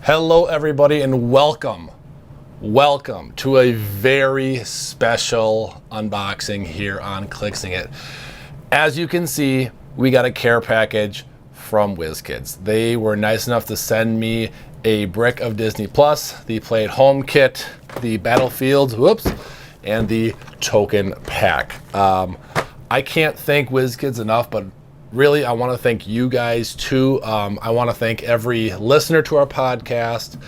Hello everybody and welcome to a very special unboxing here on Clixin. As you can see, we got a care package from Wizkids. They were nice enough to send me a brick of Disney Plus, the Play at Home kit, the Battlefields, and the token pack. I can't thank Wizkids enough, but really, I want to thank you guys too. I want to thank every listener to our podcast,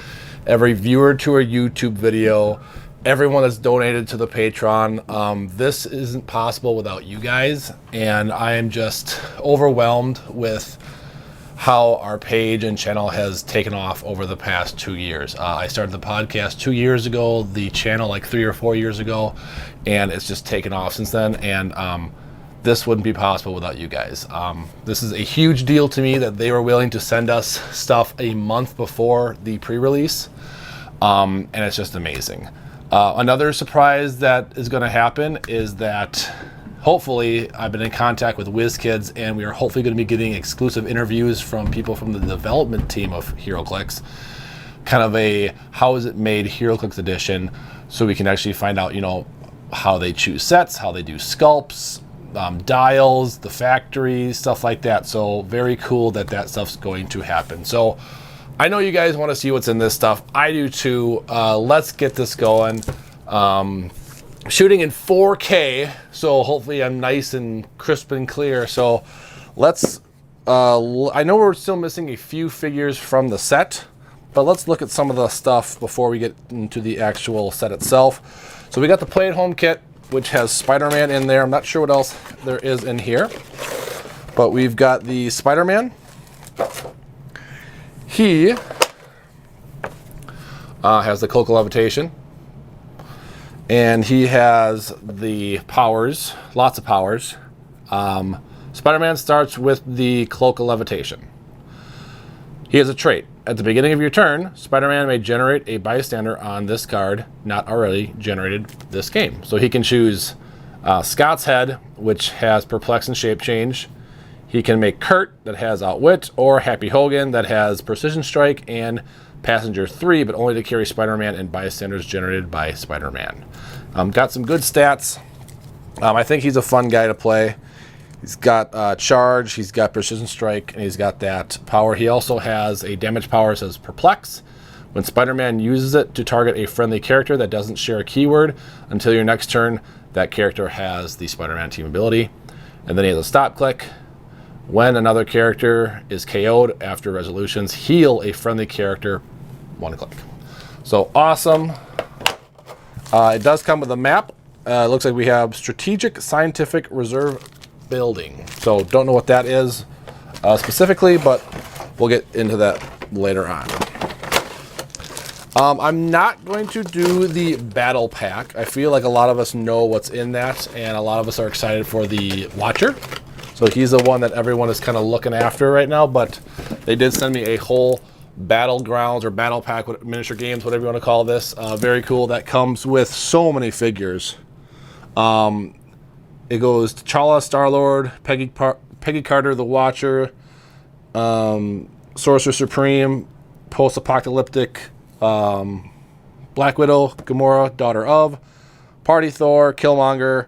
every viewer to our YouTube video, everyone that's donated to the Patreon. This isn't possible without you guys, and I am just overwhelmed with how our page and channel has taken off over the past 2 years. I started the podcast 2 years ago, the channel like 3 or 4 years ago, and it's just taken off since then. And this wouldn't be possible without you guys. This is a huge deal to me that they were willing to send us stuff a month before the pre-release, and it's just amazing. Another surprise that is going to happen is that hopefully I've been in contact with Wizkids, and we are hopefully going to be getting exclusive interviews from people from the development team of Heroclix, kind of a how is it made Heroclix edition, so we can actually find out, you know, how they choose sets, how they do sculpts, dials, the factory, stuff like that. So very cool that that stuff's going to happen. So I know you guys want to see what's in this stuff. I do too. Let's get this going. Shooting in 4K, so hopefully I'm nice and crisp and clear. So let's, I know we're still missing a few figures from the set, but let's look at some of the stuff before we get into the actual set itself. So we got the Play at Home kit, which has Spider-Man in there. I'm not sure what else there is in here, but we've got the Spider-Man. He has the cloak of levitation, and he has the powers, lots of powers. Spider-Man starts with the cloak of levitation. He has a trait. At the beginning of your turn, Spider-Man may generate a bystander on this card not already generated this game. So he can choose Scott's Head, which has Perplex and Shape Change. He can make Kurt, that has Outwit, or Happy Hogan, that has Precision Strike and Passenger 3, but only to carry Spider-Man and bystanders generated by Spider-Man. Got some good stats. I think he's a fun guy to play. He's got Charge, he's got Precision Strike, and he's got that power. He also has a damage power that says Perplex. When Spider-Man uses it to target a friendly character that doesn't share a keyword, until your next turn, that character has the Spider-Man team ability. And then he has a Stop Click. When another character is KO'd after resolutions, heal a friendly character 1 click. So awesome. It does come with a map. It looks like we have Strategic Scientific Reserve Building. So don't know what that is specifically, but we'll get into that later on. I'm not going to do the battle pack. I feel like a lot of us know what's in that, and a lot of us are excited for the Watcher. So he's the one that everyone is kind of looking after right now, but they did send me a whole Battlegrounds or battle pack, miniature games, whatever you want to call this. Very cool. That comes with so many figures. It goes T'Challa, Star-Lord, Peggy Carter, the Watcher, Sorcerer Supreme, Post-Apocalyptic, Black Widow, Gamora, Daughter of, Party Thor, Killmonger,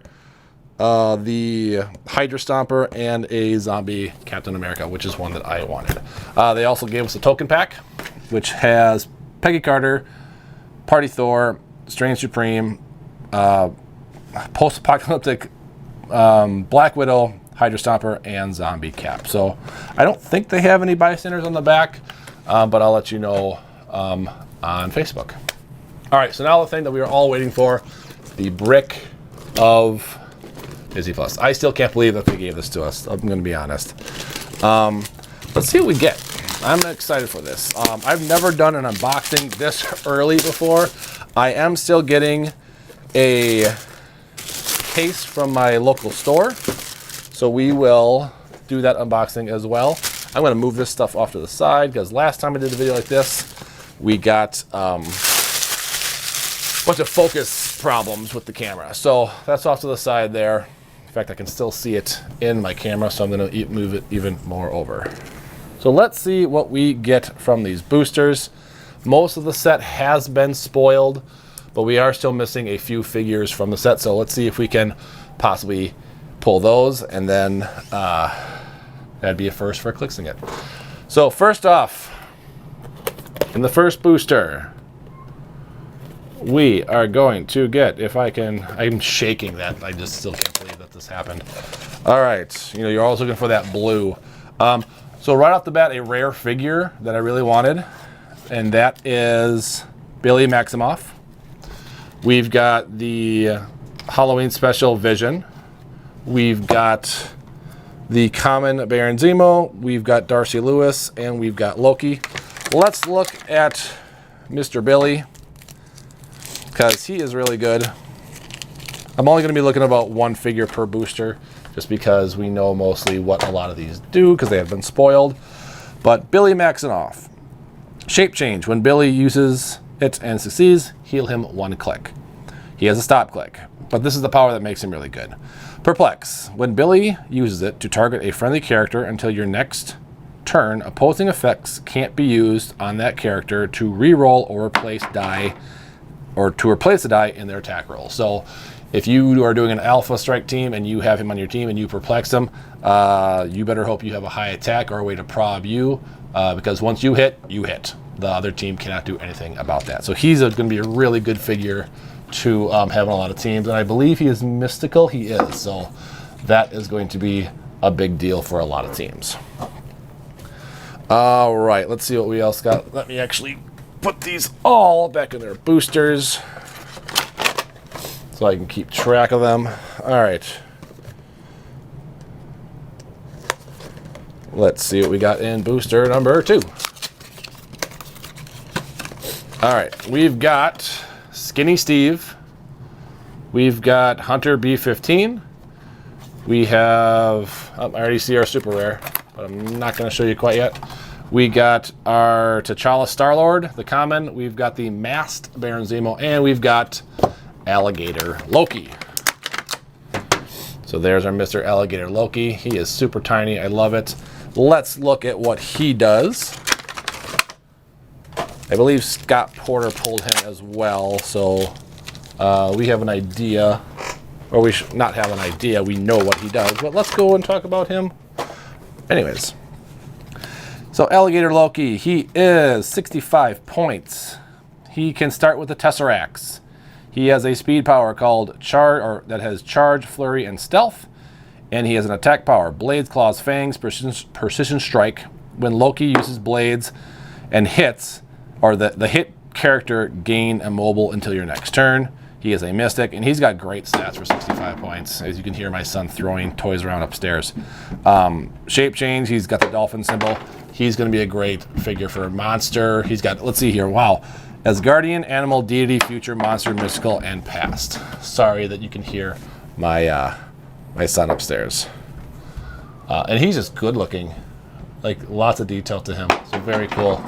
the Hydra Stomper, and a zombie Captain America, which is one that I wanted. They also gave us a token pack, which has Peggy Carter, Party Thor, Strange Supreme, Post-Apocalyptic, Black Widow, Hydra Stomper, and Zombie Cap. So I don't think they have any bystanders on the back, but I'll let you know on Facebook. All right, so now the thing that we were all waiting for, the brick of Disney Plus. I still can't believe that they gave this to us. I'm going to be honest. Let's see what we get. I'm excited for this. I've never done an unboxing this early before. I am still getting a case from my local store, so we will do that unboxing as well. I'm going to move this stuff off to the side because last time I did a video like this, we got a bunch of focus problems with the camera. So that's off to the side there. In fact, I can still see it in my camera, so I'm going to move it even more over. So let's see what we get from these boosters. Most of the set has been spoiled, but we are still missing a few figures from the set. So let's see if we can possibly pull those, and then that'd be a first for Clixin it. So first off, in the first booster, we are going to get, if I can, I'm shaking that. I just still can't believe that this happened. All right, you know, you're always looking for that blue. So right off the bat, a rare figure that I really wanted, and that is Billy Maximoff. We've got the Halloween special Vision. We've got the common Baron Zemo. We've got Darcy Lewis, and we've got Loki. Let's look at Mr. Billy, because he is really good. I'm only going to be looking at about one figure per booster, just because we know mostly what a lot of these do, because they have been spoiled. But Billy Maximoff. Shape change. When Billy uses it and succeeds, heal him 1 click. He has a stop click, but this is the power that makes him really good. Perplex. When Billy uses it to target a friendly character until your next turn, opposing effects can't be used on that character to re-roll or replace die, or to replace the die in their attack roll. So if you are doing an alpha strike team and you have him on your team and you perplex him, you better hope you have a high attack or a way to prob you, because once you hit, you hit. The other team cannot do anything about that. So he's going to be a really good figure to have on a lot of teams, and I believe he is mystical. He is, so that is going to be a big deal for a lot of teams. All right, let's see what we else got. Let me actually put these all back in their boosters so I can keep track of them. All right, let's see what we got in booster number 2. All right, we've got Skinny Steve. We've got Hunter B15. We have, I already see our super rare, but I'm not going to show you quite yet. We got our T'Challa Star-Lord, the common. We've got the masked Baron Zemo, and we've got Alligator Loki. So there's our Mr. Alligator Loki. He is super tiny. I love it. Let's look at what he does. I believe Scott Porter pulled him as well, so we have an idea, or we should not have an idea, we know what he does, but let's go and talk about him. Anyways, so Alligator Loki, he is 65 points. He can start with the Tesseracts. He has a speed power called Charge, or that has Charge, Flurry, and Stealth, and he has an attack power, Blades, Claws, Fangs, Precision Strike. When Loki uses Blades and hits, or the hit character gain immobile until your next turn. He is a mystic, and he's got great stats for 65 points. As you can hear my son throwing toys around upstairs. Shape change, he's got the dolphin symbol. He's going to be a great figure for a monster. He's got, let's see here, wow. As guardian, animal, deity, future, monster, mystical, and past. Sorry that you can hear my my son upstairs. And he's just good looking. Like, lots of detail to him. So very cool.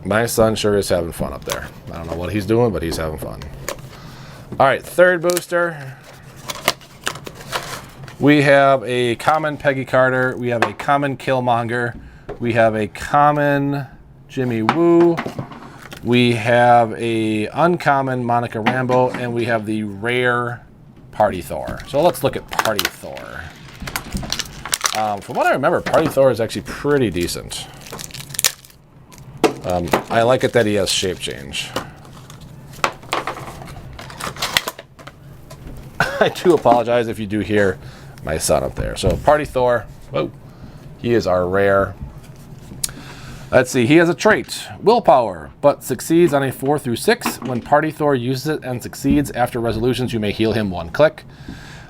My son sure is having fun up there. I don't know what he's doing, but he's having fun. All right, third booster. We have a common Peggy Carter. We have a common Killmonger. We have a common Jimmy Woo. We have a uncommon Monica Rambeau, and we have the rare Party Thor. So let's look at Party Thor. From what I remember, Party Thor is actually pretty decent. I like it that he has shape change. I do apologize if you do hear my son up there. So Party Thor, whoa, he is our rare. Let's see, he has a trait, Willpower, but succeeds on a 4 through 6. When Party Thor uses it and succeeds after resolutions, you may heal him 1 click.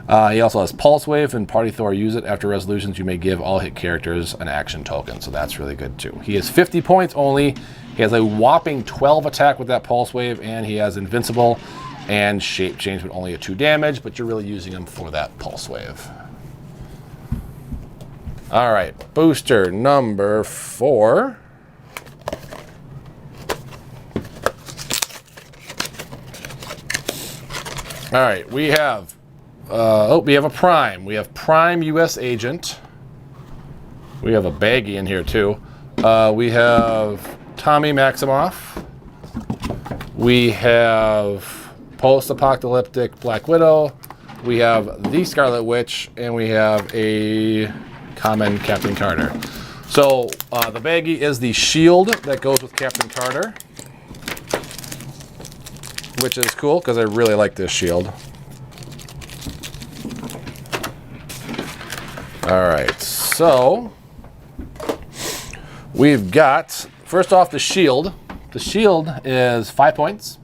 He also has Pulse Wave, and Party Thor use it after resolutions. You may give all hit characters an action token, so that's really good too. He has 50 points only. He has a whopping 12 attack with that Pulse Wave, and he has Invincible and Shape Change with only a 2 damage, but you're really using him for that Pulse Wave. All right, booster number 4. All right, we have we have a Prime. We have Prime U.S. Agent. We have a baggie in here too. We have Tommy Maximoff. We have post-apocalyptic Black Widow. We have the Scarlet Witch, and we have a common Captain Carter. So the baggie is the shield that goes with Captain Carter, which is cool because I really like this shield. All right, so we've got, first off, the shield. The shield is 5 points.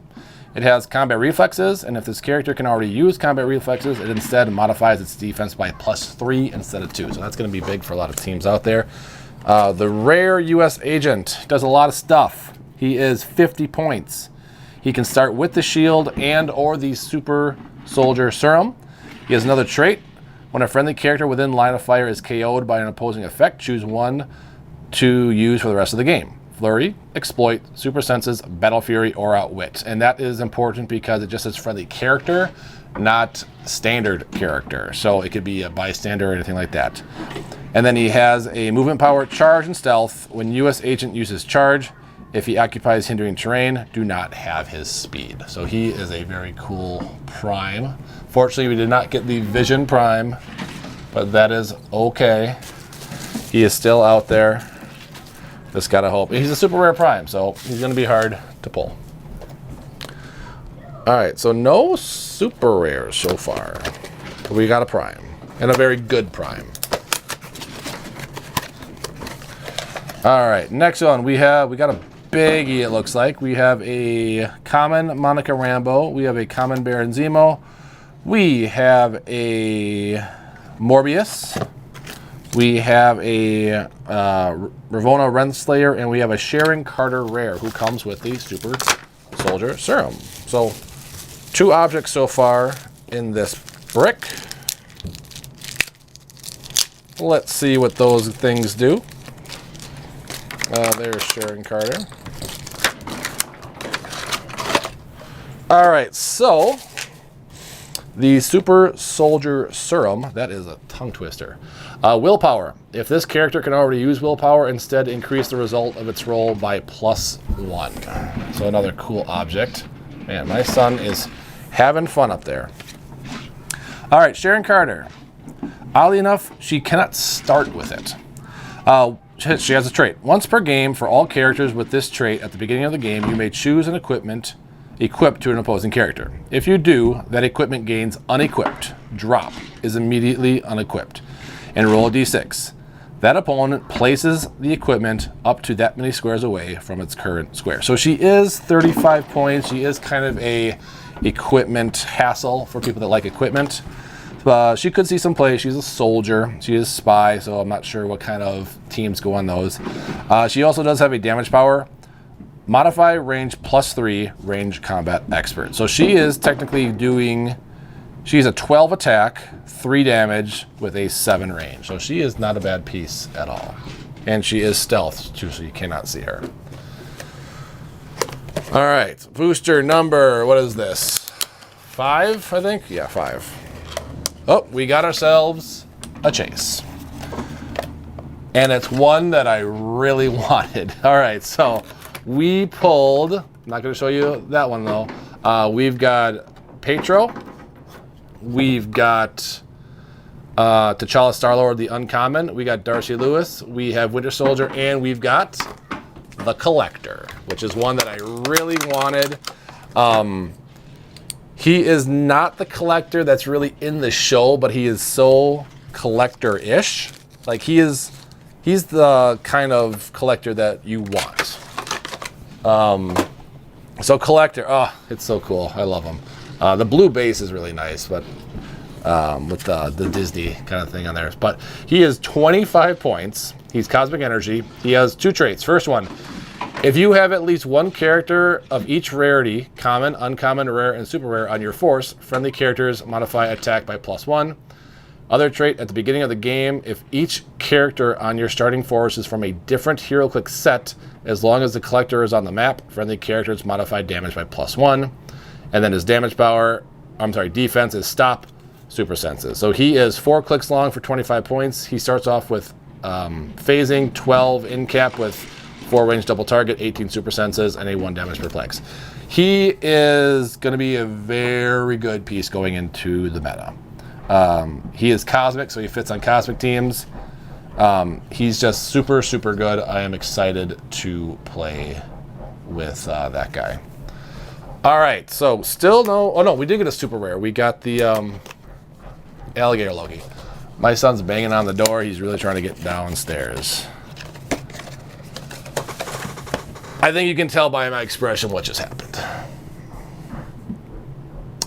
It has combat reflexes, and if this character can already use combat reflexes, it instead modifies its defense by +3 instead of 2. So that's going to be big for a lot of teams out there. The rare U.S. agent does a lot of stuff. He is 50 points. He can start with the shield and or the super soldier serum. He has another trait. When a friendly character within line of fire is KO'd by an opposing effect, choose one to use for the rest of the game. Flurry, Exploit, Super Senses, Battle Fury, or Outwit. And that is important because it just says friendly character, not standard character. So it could be a bystander or anything like that. And then he has a movement power, charge, and stealth. When U.S. agent uses charge, if he occupies hindering terrain, do not have his speed. So he is a very cool prime. Fortunately, we did not get the Vision Prime, but that is okay. He is still out there. Just gotta hope. He's a super rare prime, so he's gonna be hard to pull. All right, so no super rares so far. But we got a prime, and a very good prime. All right, next one we got a biggie. It looks like we have a common Monica Rambeau. We have a common Baron Zemo. We have a Morbius. We have a Ravonna Renslayer, and we have a Sharon Carter Rare, who comes with the Super Soldier Serum. So, 2 objects so far in this brick. Let's see what those things do. There's Sharon Carter. All right, so the Super Soldier Serum, that is a tongue twister. Willpower. If this character can already use willpower, instead increase the result of its roll by +1. So another cool object. Man, my son is having fun up there. All right, Sharon Carter. Oddly enough, she cannot start with it. She has a trait. Once per game, for all characters with this trait at the beginning of the game, you may choose an equipment equipped to an opposing character. If you do, that equipment gains unequipped. Drop is immediately unequipped. And roll a d6. That opponent places the equipment up to that many squares away from its current square. So she is 35 points. She is kind of a equipment hassle for people that like equipment. She could see some play. She's a soldier. She is spy, so I'm not sure what kind of teams go on those. She also does have a damage power. Modify range +3, range combat expert. So she is technically doing, she's a 12 attack, 3 damage with a 7 range. So she is not a bad piece at all. And she is stealth too, so you cannot see her. All right, booster number, what is this? 5, I think? Yeah, 5. Oh, we got ourselves a chase. And it's one that I really wanted. All right, so we pulled, I'm not gonna show you that one though. We've got Petro. We've got T'Challa Star-Lord, the Uncommon. We got Darcy Lewis. We have Winter Soldier, and we've got the Collector, which is one that I really wanted. He is not the Collector that's really in the show, but he is so Collector-ish. Like he's the kind of Collector that you want. So Collector, oh, it's so cool. I love him. The blue base is really nice, but with the Disney kind of thing on there. But he is 25 points. He's Cosmic Energy. He has 2 traits. First one, if you have at least 1 character of each rarity, common, uncommon, rare, and super rare on your force, friendly characters modify attack by +1. Other trait, at the beginning of the game, if each character on your starting force is from a different Heroclix set, as long as the Collector is on the map, friendly characters modify damage by +1. And then his damage power, defense is stop, super senses. So he is 4 clicks long for 25 points. He starts off with phasing, 12 in cap with 4 range double target, 18 super senses, and a 1 damage perplex. He is going to be a very good piece going into the meta. He is cosmic, so he fits on cosmic teams. He's just super, super good. I am excited to play with that guy. All right, so still no... Oh, no, we did get a super rare. We got the Alligator Loki. My son's banging on the door. He's really trying to get downstairs. I think you can tell by my expression what just happened.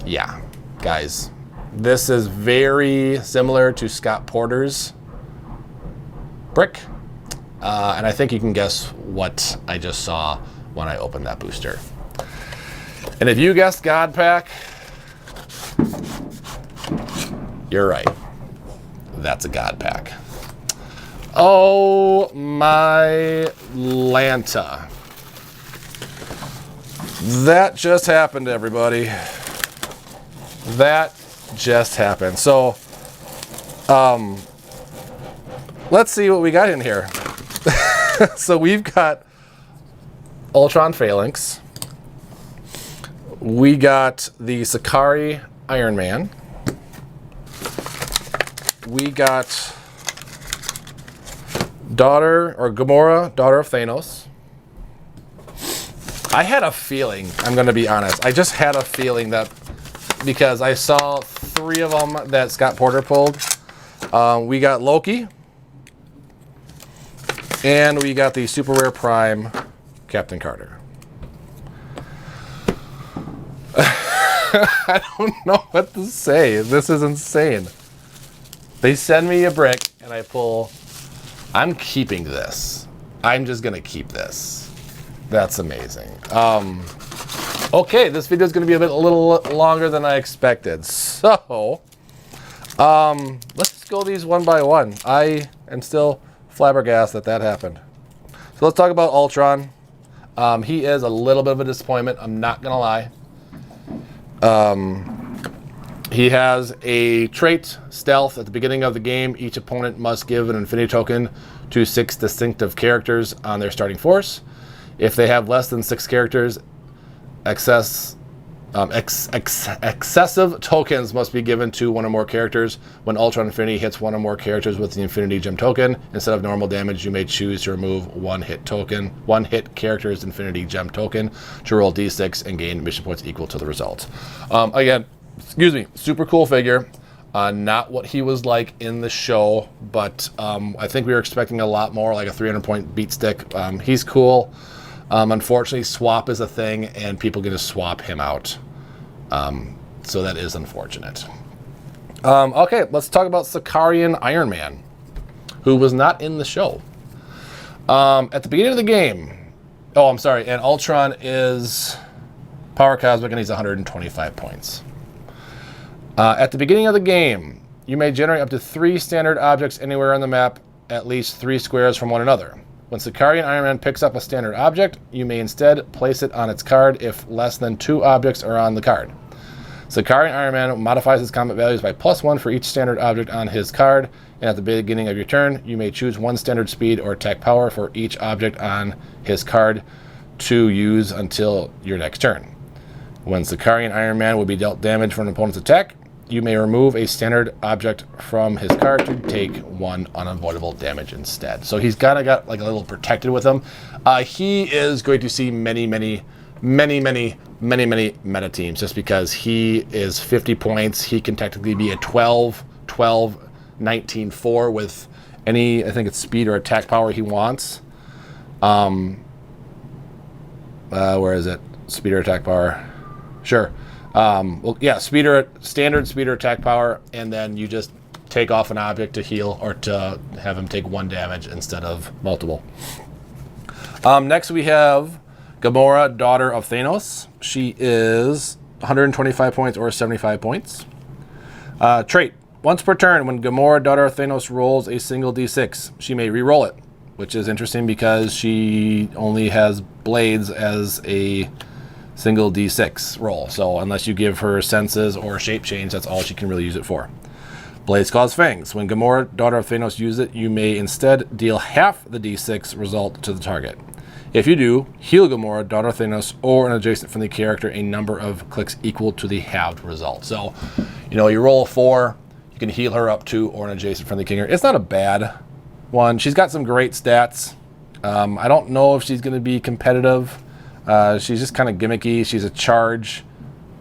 Yeah, guys. This is very similar to Scott Porter's brick. And I think you can guess what I just saw when I opened that booster. And if you guessed God Pack, you're right. That's a God Pack. Oh my Lanta. That just happened, everybody. That just happened. So, let's see what we got in here. So we've got Ultron Phalanx. We got the Sakari Iron Man. We got Gamora, Daughter of Thanos. I had a feeling, I'm going to be honest, I just had a feeling that, because I saw 3 of them that Scott Porter pulled. We got Loki. And we got the Super Rare Prime Captain Carter. I don't know what to say. This is insane. They send me a brick and I pull. I'm keeping this. I'm just going to keep this. That's amazing. Okay, this video is going to be a little longer than I expected. So, let's go these one by one. I am still flabbergasted that happened. So let's talk about Ultron. He is a little bit of a disappointment. I'm not going to lie. He has a trait, Stealth. At the beginning of the game, each opponent must give an Infinity Token to 6 distinctive characters on their starting force. If they have less than 6 characters, excessive tokens must be given to 1 or more characters. When Ultron Infinity hits 1 or more characters with the Infinity Gem token, instead of normal damage, you may choose to remove 1 hit character's Infinity Gem token to roll d6 and gain mission points equal to the result. Again, excuse me, super cool figure. Not what he was like in the show, but I think we were expecting a lot more, like a 300-point beat stick. He's cool. Unfortunately, swap is a thing, and people get to swap him out. So that is unfortunate. Okay, let's talk about Sakarian Iron Man, who was not in the show. At the beginning of the game, and Ultron is Power Cosmic, and he's 125 points. At the beginning of the game, you may generate up to 3 standard objects anywhere on the map, at least 3 squares from one another. When Sakarian Iron Man picks up a standard object, you may instead place it on its card if less than 2 objects are on the card. Sakarian Iron Man modifies his combat values by +1 for each standard object on his card, and at the beginning of your turn, you may choose 1 standard speed or attack power for each object on his card to use until your next turn. When Sakarian Iron Man will be dealt damage from an opponent's attack, you may remove a standard object from his card to take 1 unavoidable damage instead. So he's got like a little protected with him. He is going to see many meta teams just because he is 50 points. He can technically be a 12, 19, 4 with any, I think it's speed or attack power he wants. Where is it? Speed or attack power? Sure. Standard speed or attack power, and then you just take off an object to heal or to have him take 1 damage instead of multiple. Next we have Gamora, Daughter of Thanos. She is 125 points or 75 points. Trait. Once per turn, when Gamora, Daughter of Thanos rolls a single d6, she may re-roll it, which is interesting because she only has blades as a single d6 roll. So unless you give her senses or shape change, that's all she can really use it for. Blaze Claw's Fangs. When Gamora, daughter of Thanos, uses it, you may instead deal half the d6 result to the target. If you do, heal Gamora, daughter of Thanos, or an adjacent friendly character a number of clicks equal to the halved result. So, you know, you roll a 4, you can heal her up to, or an adjacent friendly character. It's not a bad one. She's got some great stats. I don't know if she's going to be competitive. She's just kind of gimmicky. She's a charge,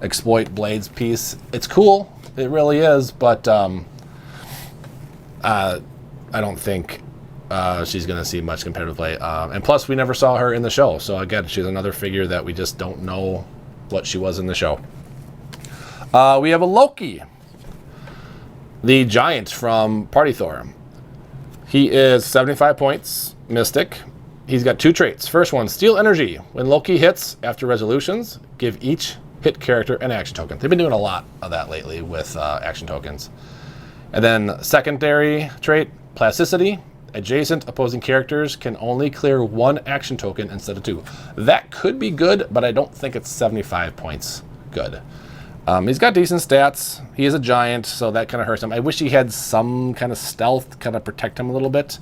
exploit blades piece. It's cool. It really is, but I don't think she's going to see much competitive play. And plus, we never saw her in the show. So again, she's another figure that we just don't know what she was in the show. We have a Loki, the giant from Party Thor. He is 75 points, Mystic. He's got 2 traits. First one, Steal Energy. When Loki hits after resolutions, give each hit character an action token. They've been doing a lot of that lately with action tokens. And then secondary trait, Plasticity. Adjacent opposing characters can only clear 1 action token instead of 2. That could be good, but I don't think it's 75 points good. He's got decent stats. He is a giant, so that kind of hurts him. I wish he had some kind of stealth, kind of protect him a little bit.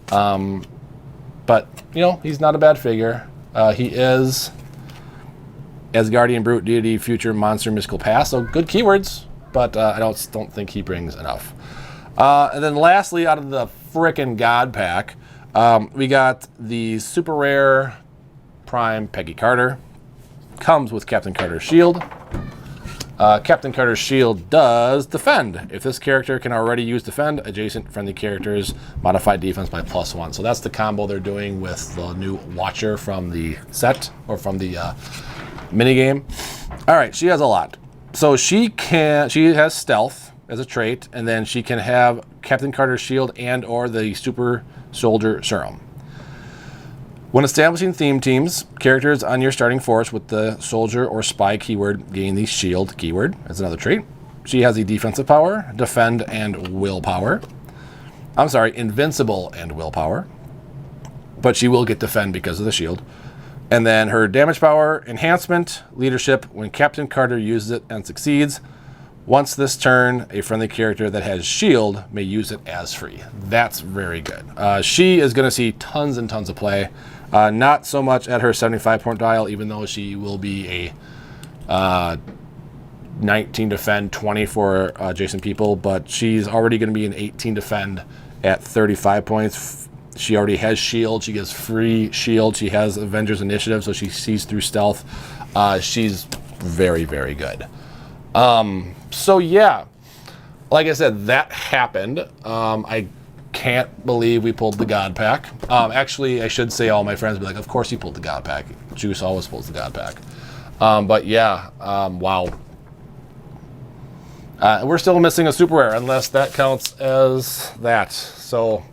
But, you know, he's not a bad figure. He is Asgardian, Brute, Deity, Future, Monster, Mystical Past. So good keywords, but I don't think he brings enough. And then lastly, out of the frickin' God pack, we got the super rare Prime Peggy Carter. Comes with Captain Carter's shield. Captain Carter's shield does defend. If this character can already use defend, adjacent friendly characters modify defense by +1. So that's the combo they're doing with the new Watcher from the set, or from the minigame. All right, she has a lot. So she has stealth as a trait, and then she can have Captain Carter's shield and or the super soldier serum. When establishing theme teams, characters on your starting force with the soldier or spy keyword gain the shield keyword. That's another trait. She has the defensive power, defend, and willpower. I'm sorry, invincible and willpower. But she will get defend because of the shield. And then her damage power, enhancement, leadership. When Captain Carter uses it and succeeds, once this turn, a friendly character that has shield may use it as free. That's very good. She is going to see tons and tons of play. Not so much at her 75-point dial, even though she will be a 19 defend, 20 for adjacent people, but she's already going to be an 18 defend at 35 points. She already has shield. She gets free shield. She has Avengers Initiative, so she sees through stealth. She's very, very good. So yeah, like I said, that happened. I can't believe we pulled the God Pack. Actually, I should say all my friends would be like, of course you pulled the God Pack. Juice always pulls the God Pack. But yeah, wow. We're still missing a super rare, unless that counts as that. So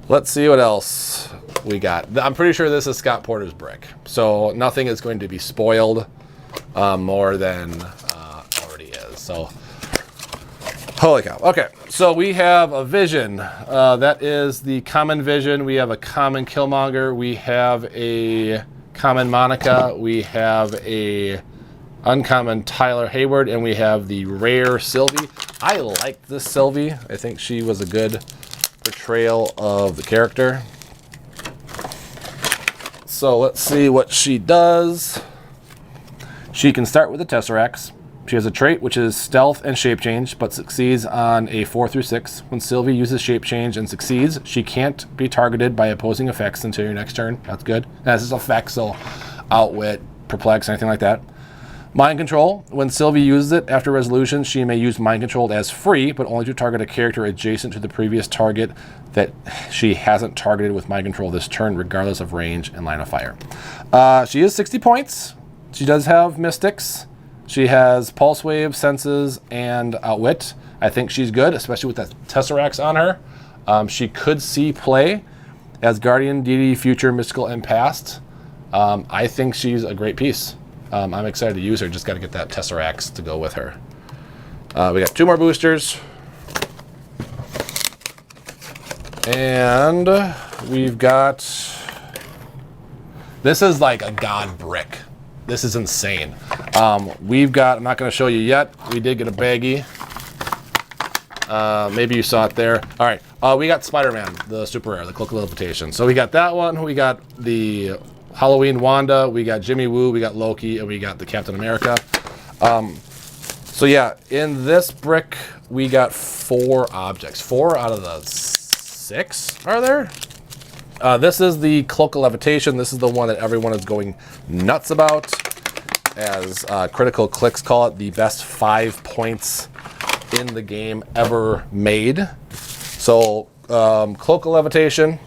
let's see what else we got. I'm pretty sure this is Scott Porter's brick. So nothing is going to be spoiled more than already is. So holy cow. Okay, so we have a Vision. That is the common Vision. We have a common Killmonger. We have a common Monica. We have a uncommon Tyler Hayward, and we have the rare Sylvie. I liked this Sylvie. I think she was a good portrayal of the character. So let's see what she does. She can start with the Tesseracts. She has a trait which is stealth and shape change, but succeeds on a 4 through 6. When Sylvie uses shape change and succeeds, she can't be targeted by opposing effects until your next turn. That's good. That's just effects, so outwit, perplex, anything like that. Mind control. When Sylvie uses it after resolution, she may use mind control as free, but only to target a character adjacent to the previous target that she hasn't targeted with mind control this turn, regardless of range and line of fire. She is 60 points. She does have Mystics. She has Pulse Wave, Senses, and Outwit. I think she's good, especially with that Tesseracts on her. She could see play as Guardian, Deity, Future, Mystical, and Past. I think she's a great piece. I'm excited to use her. Just got to get that Tesseracts to go with her. We got 2 more boosters. And we've got... This is like a god brick. This is insane. We've got, I'm not going to show you yet, we did get a baggie Maybe you saw it there. All right, we got Spider-Man, the super rare, the Cloak of Levitation. So we got that one. We got the Halloween Wanda. We got Jimmy Woo. We got Loki, and we got the Captain America. So yeah, in this brick, we got 4 objects. 4 out of the 6 are there? This is the Cloak of Levitation. This is the one that everyone is going nuts about. As Critical Clicks call it, the best 5 points in the game ever made. So Cloak of Levitation.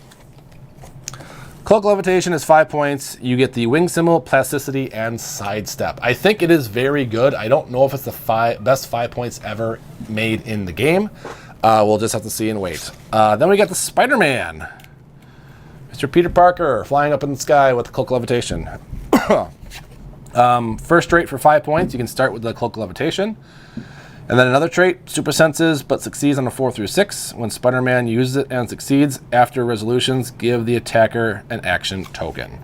Cloak of Levitation is 5 points. You get the wing symbol, plasticity, and sidestep. I think it is very good. I don't know if it's the best 5 points ever made in the game. We'll just have to see and wait. Then we got the Spider-Man. Mr. Peter Parker flying up in the sky with the Cloak of Levitation. First trait for 5 points, you can start with the Cloak of Levitation. And then another trait, super senses, but succeeds on a 4 through 6. When Spider-Man uses it and succeeds, after resolutions, give the attacker an action token.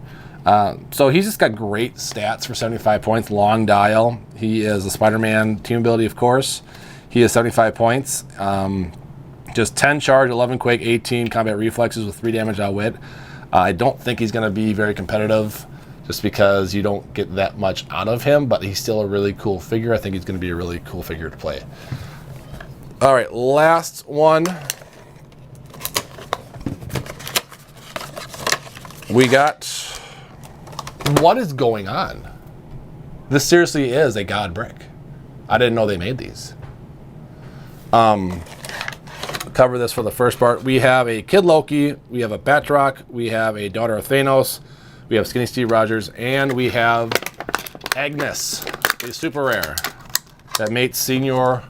So he's just got great stats for 75 points, long dial. He is a Spider-Man team ability, of course. He is 75 points. Just 10 charge, 11 quake, 18 combat reflexes with 3 damage outwit. I don't think he's going to be very competitive, just because you don't get that much out of him, but he's still a really cool figure. I think he's going to be a really cool figure to play. All right, last one. We got... What is going on? This seriously is a god brick. I didn't know they made these. Cover this for the first part. We have a Kid Loki, we have a Batroc, we have a Daughter of Thanos, we have Skinny Steve Rogers, and we have Agnes, a super rare that mates Senior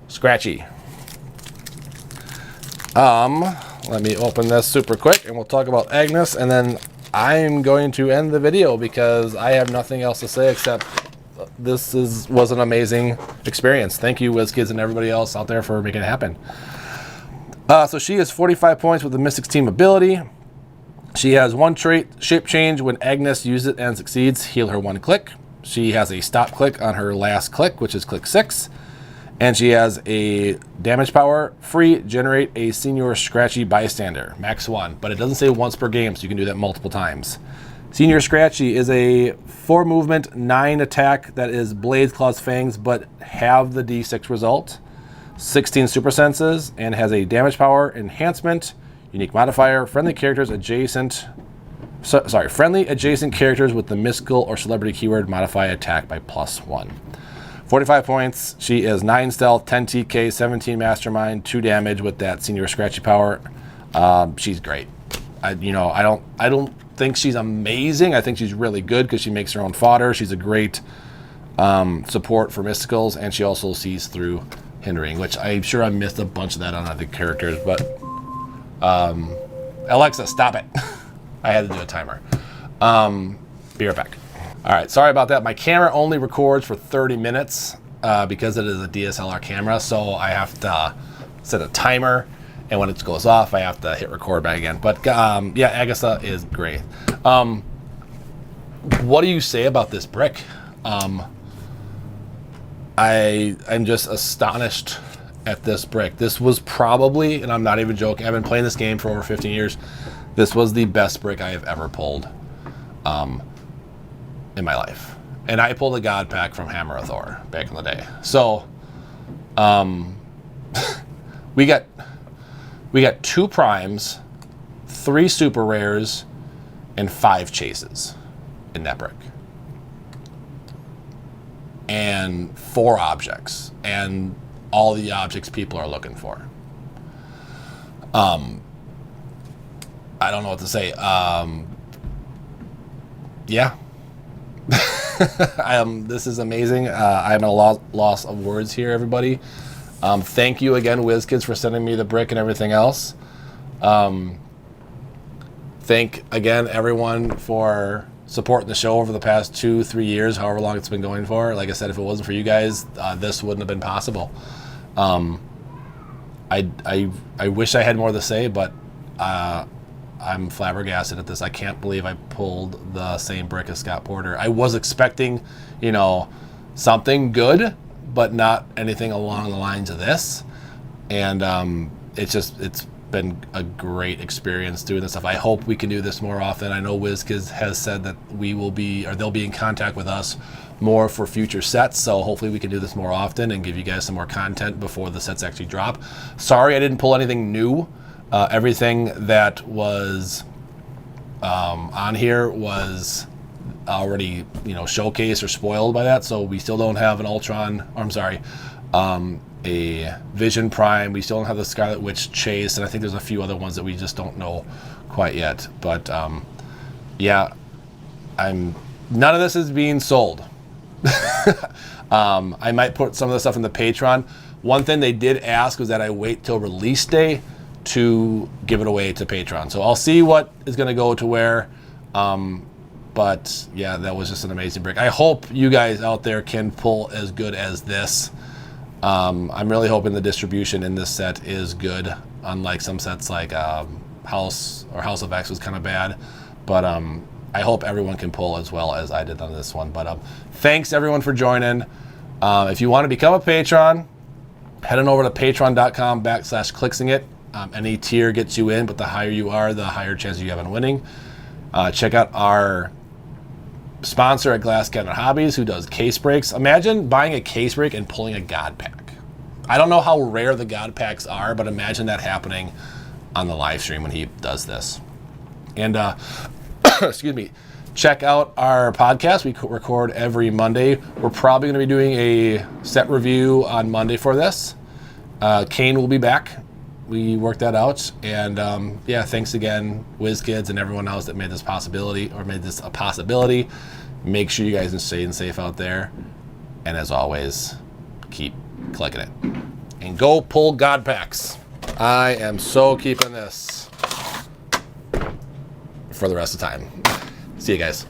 Scratchy. Let me open this super quick and we'll talk about Agnes, and then I'm going to end the video because I have nothing else to say except this was an amazing experience. Thank you, Wizkids, and everybody else out there for making it happen. So she is 45 points with the Mystics team ability. She has 1 trait, shape change. When Agnes uses it and succeeds, heal her 1 click. She has a stop click on her last click, which is click 6. And she has a damage power, free, generate a Senior Scratchy bystander, max 1. But it doesn't say once per game, so you can do that multiple times. Senior Scratchy is a 4 movement, 9 attack that is Blades, Claws, Fangs, but have the D6 result. 16 super senses, and has a damage power, enhancement, unique modifier, friendly adjacent characters with the mystical or celebrity keyword modify attack by +1. 45 points. She is 9 stealth, 10 TK, 17 mastermind, 2 damage with that Senior Scratchy power. She's great. I don't think she's amazing. I think she's really good because she makes her own fodder. She's a great support for mysticals, and she also sees through hindering, which I'm sure I missed a bunch of that on other characters, but Alexa, stop it. I had to do a timer. Be right back. All right, sorry about that. My camera only records for 30 minutes because it is a DSLR camera, so I have to set a timer, and when it goes off, I have to hit record back again. But yeah, Agatha is great. What do you say about this brick? I'm just astonished at this brick. This was probably, and I'm not even joking, I've been playing this game for over 15 years. This was the best brick I have ever pulled in my life. And I pulled a God pack from Hammer of Thor back in the day. So we got 2 primes, 3 super rares, and 5 chases in that brick. And 4 objects, and all the objects people are looking for. I don't know what to say. Yeah. This is amazing. I'm at a loss of words here, everybody. Thank you again, Wizkids, for sending me the brick and everything else. Thank again everyone for supporting the show over the past 2-3 years, however long it's been going for. Like I said, if it wasn't for you guys, this wouldn't have been possible. I wish I had more to say, but I'm flabbergasted at this. I can't believe I pulled the same brick as Scott Porter. I was expecting, something good, but not anything along the lines of this. and it's been a great experience doing this stuff. I hope we can do this more often. I know Wizkids has said that they'll be in contact with us more for future sets, so hopefully we can do this more often and give you guys some more content before the sets actually drop. Sorry I didn't pull anything new. Everything that was on here was already, showcased or spoiled by that, so we still don't have an a Vision Prime. We still don't have the Scarlet Witch Chase, and I think there's a few other ones that we just don't know quite yet. But yeah, none of this is being sold. I might put some of the stuff in the Patreon. One thing they did ask was that I wait till release day to give it away to Patreon. So I'll see what is going to go to where. But yeah, that was just an amazing break. I hope you guys out there can pull as good as this. I'm really hoping the distribution in this set is good, unlike some sets like House of X was kind of bad. But I hope everyone can pull as well as I did on this one. But thanks everyone for joining. If you want to become a patron, head on over to patreon.com/clixingit. Any tier gets you in, but the higher you are, the higher chance you have on winning. Check out our sponsor at Glass Cabinet Hobbies, who does case breaks. Imagine buying a case break and pulling a God Pack. I don't know how rare the God Packs are, but imagine that happening on the live stream when he does this. And excuse me, check out our podcast. We record every Monday. We're probably going to be doing a set review on Monday for this. Kane will be back. We worked that out. And yeah, thanks again, Wizkids and everyone else that made this a possibility. Make sure you guys are staying safe out there. And as always, keep clicking it. And go pull God Packs. I am so keeping this for the rest of the time. See you guys.